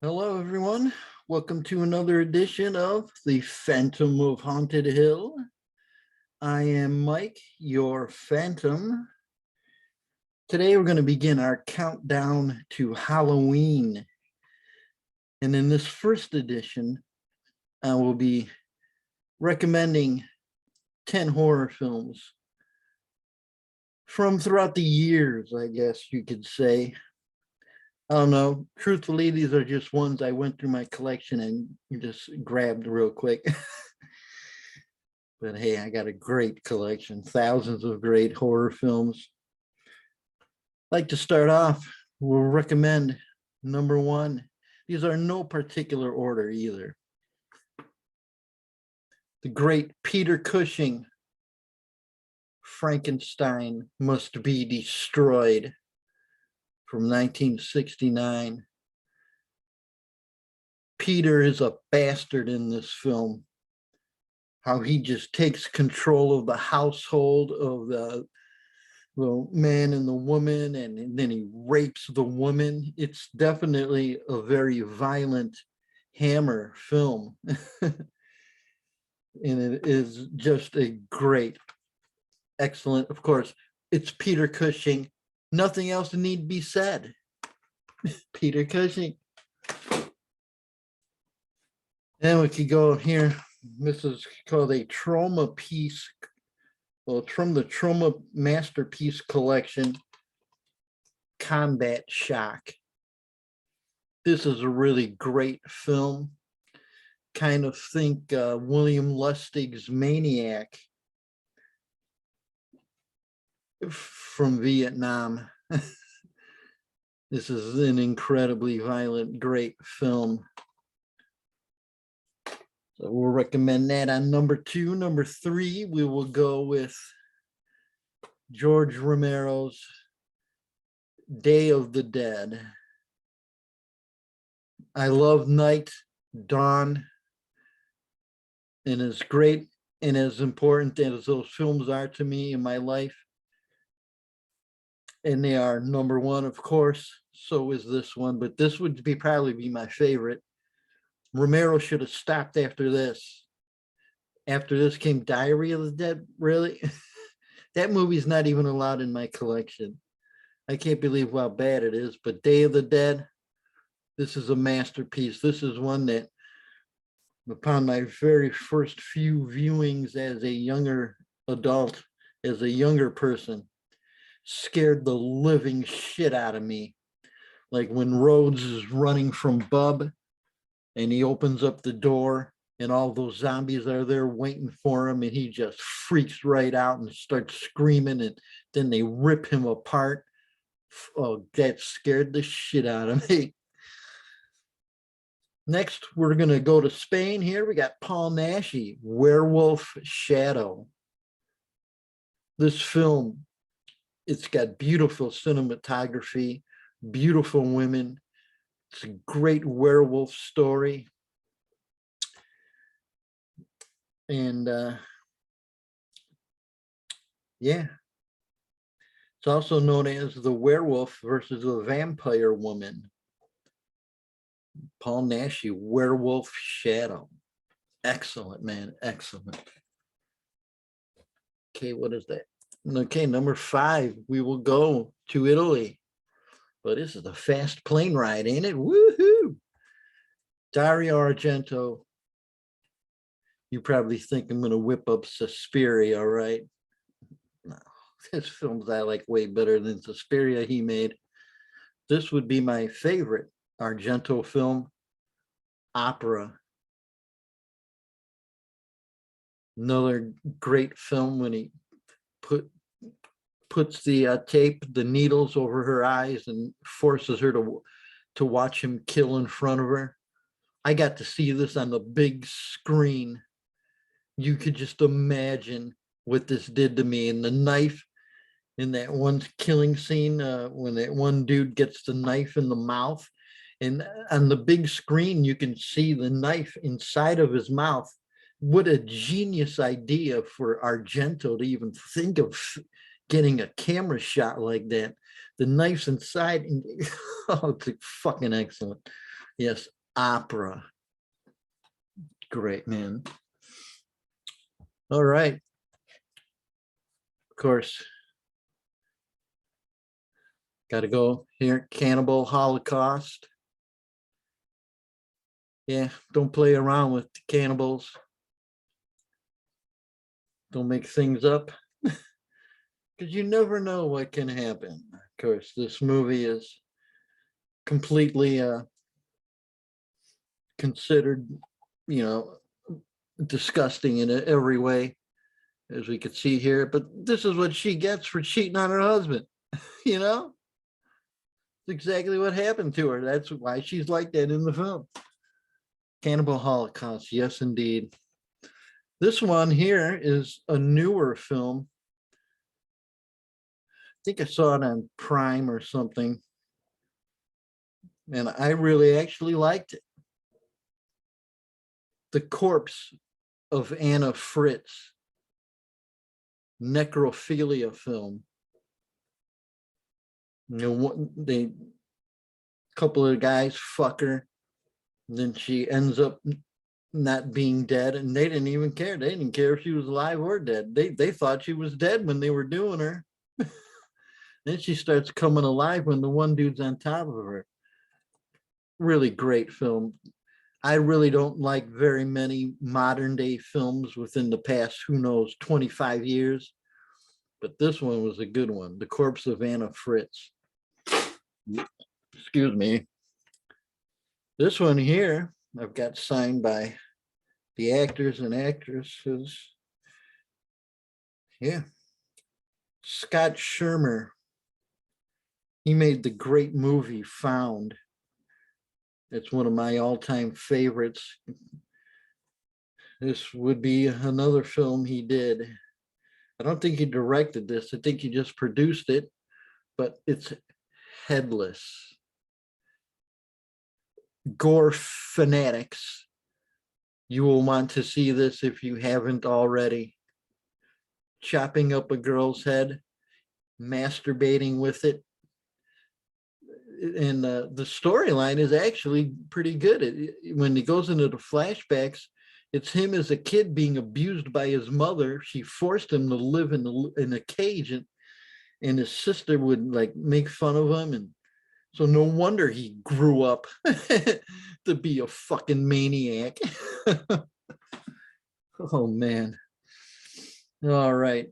Hello, everyone. Welcome to another edition of The Phantom of Haunted Hill. I am Mike, your Phantom. Today, we're going to begin our countdown to Halloween. And in this first edition, I will be recommending 10 horror films from throughout the years, I guess you could say. I don't know. Truthfully, these are just ones I went through my collection and just grabbed real quick. But hey, I got a great collection, thousands of great horror films. I'd like to start off, we'll recommend number one. These are no particular order either. The great Peter Cushing, Frankenstein Must Be Destroyed, from 1969. Peter is a bastard in this film. How he just takes control of the household of the man and the woman, and then he rapes the woman. It's definitely a very violent Hammer film. And it is just a great, excellent, of course, it's Peter Cushing. Nothing else need be said. Peter Cushing. And we could go here. This is called a trauma piece. Well, it's from the Trauma Masterpiece Collection, Combat Shock. This is a really great film. Kind of think William Lustig's Maniac from Vietnam. This is an incredibly violent, great film. So we'll recommend that on number two. Number three, we will go with George Romero's Day of the Dead. I love night, dawn, and as great and as important as those films are to me in my life, and they are number one, of course, so is this one, but this would probably be my favorite. Romero should have stopped after this. After this came Diary of the Dead, really? That movie's not even allowed in my collection. I can't believe how bad it is, but Day of the Dead, this is a masterpiece. This is one that, upon my very first few viewings as a younger adult, as a younger person, scared the living shit out of me. Like when Rhodes is running from Bub and he opens up the door and all those zombies are there waiting for him, and he just freaks right out and starts screaming, and then they rip him apart. Oh, that scared the shit out of me. Next, we're going to go to Spain here. We got Paul Naschy, Werewolf Shadow. This film, it's got beautiful cinematography, beautiful women. It's a great werewolf story. And yeah, it's also known as The Werewolf versus the Vampire Woman. Paul Naschy, Werewolf Shadow. Excellent, man. Excellent. Okay, what is that? Okay, number five, we will go to Italy. But this is a fast plane ride, ain't it? Woohoo! Dario Argento. You probably think I'm going to whip up Suspiria, right? No, this film's I like way better than Suspiria he made. This would be my favorite Argento film, Opera. Another great film when he puts the tape, the needles over her eyes and forces her to watch him kill in front of her. I got to see this on the big screen. You could just imagine what this did to me. And the knife in that one killing scene, when that one dude gets the knife in the mouth, and on the big screen, you can see the knife inside of his mouth. What a genius idea for Argento to even think of getting a camera shot like that. The knife's inside, and oh, it's fucking excellent. Yes, opera. Great, man. All right. Of course, got to go here. Cannibal Holocaust. Yeah, don't play around with the cannibals. Don't make things up because you never know what can happen. Of course, this movie is completely considered, you know, disgusting in every way, as we could see here. But this is what she gets for cheating on her husband. You know, it's exactly what happened to her. That's why she's like that in the film. Cannibal Holocaust. Yes, indeed. This one here is a newer film. I think I saw it on Prime or something. And I really actually liked it. The Corpse of Anna Fritz. Necrophilia film. You know, they couple of guys fuck her. And then she ends up not being dead, and they didn't even care. They didn't care if she was alive or dead. They thought she was dead when they were doing her. Then she starts coming alive when the one dude's on top of her. Really great film. I really don't like very many modern day films within the past, who knows, 25 years. But this one was a good one. The Corpse of Anna Fritz. Excuse me. This one here, I've got signed by the actors and actresses. Yeah. Scott Shermer. He made the great movie Found. It's one of my all-time favorites. This would be another film he did. I don't think he directed this. I think he just produced it, but it's headless. Gore fanatics, you will want to see this if you haven't already. Chopping up a girl's head, masturbating with it. And the storyline is actually pretty good. When he goes into the flashbacks, it's him as a kid being abused by his mother. She forced him to live in a cage, and his sister would like make fun of him, and so no wonder he grew up to be a fucking maniac. Oh man. All right.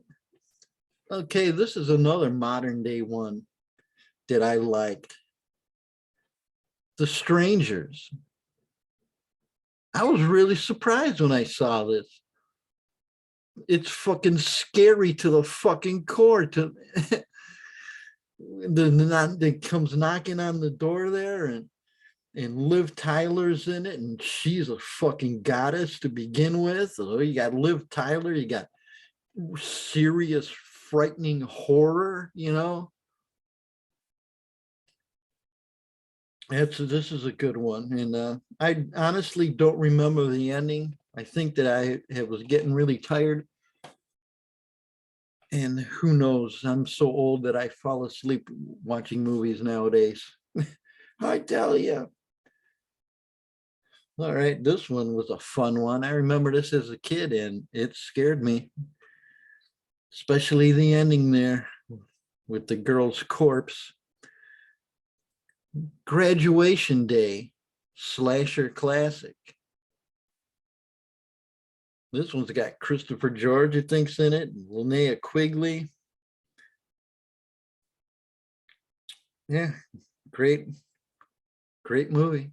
Okay, this is another modern day one that I liked. The Strangers. I was really surprised when I saw this. It's fucking scary to the fucking core. To that comes knocking on the door there, and Liv Tyler's in it, and she's a fucking goddess to begin with. So you got Liv Tyler, you got serious, frightening horror, you know. This is a good one, and I honestly don't remember the ending. I think that I was getting really tired, and who knows? I'm so old that I fall asleep watching movies nowadays. I tell you. All right, this one was a fun one. I remember this as a kid, and it scared me, especially the ending there with the girl's corpse. Graduation Day, slasher classic. This one's got Christopher George, I think's in it, and Linnea Quigley. Yeah, great movie.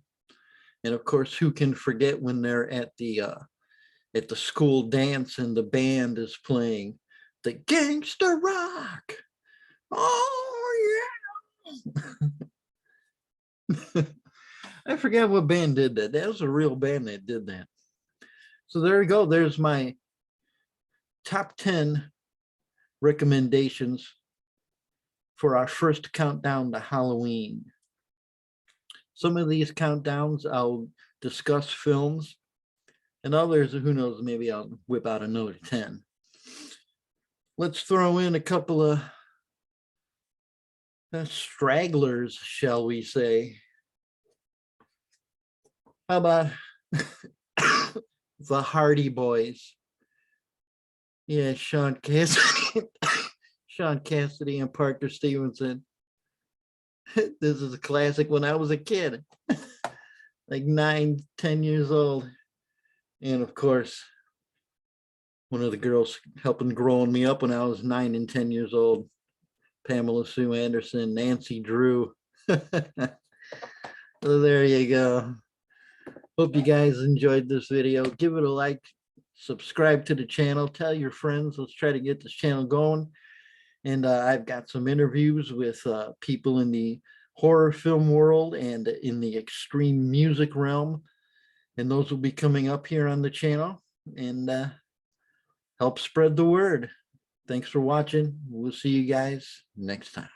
And of course, who can forget when they're at the school dance and the band is playing the gangster rock. Oh yeah. I forget what band did that. That was a real band that did that. So there we go. There's my top 10 recommendations for our first countdown to Halloween. Some of these countdowns, I'll discuss films, and others, who knows, maybe I'll whip out another 10. Let's throw in a couple of stragglers, shall we say. How about the Hardy Boys? Yeah, Sean Cassidy, Sean Cassidy and Parker Stevenson. This is a classic when I was a kid, like 9, 10 years old. And of course, one of the girls helping growing me up when I was 9 and 10 years old, Pamela Sue Anderson, Nancy Drew. So there you go. Hope you guys enjoyed this video. Give it a like, subscribe to the channel, tell your friends. Let's try to get this channel going. And I've got some interviews with people in the horror film world and in the extreme music realm. And those will be coming up here on the channel and help spread the word. Thanks for watching. We'll see you guys next time.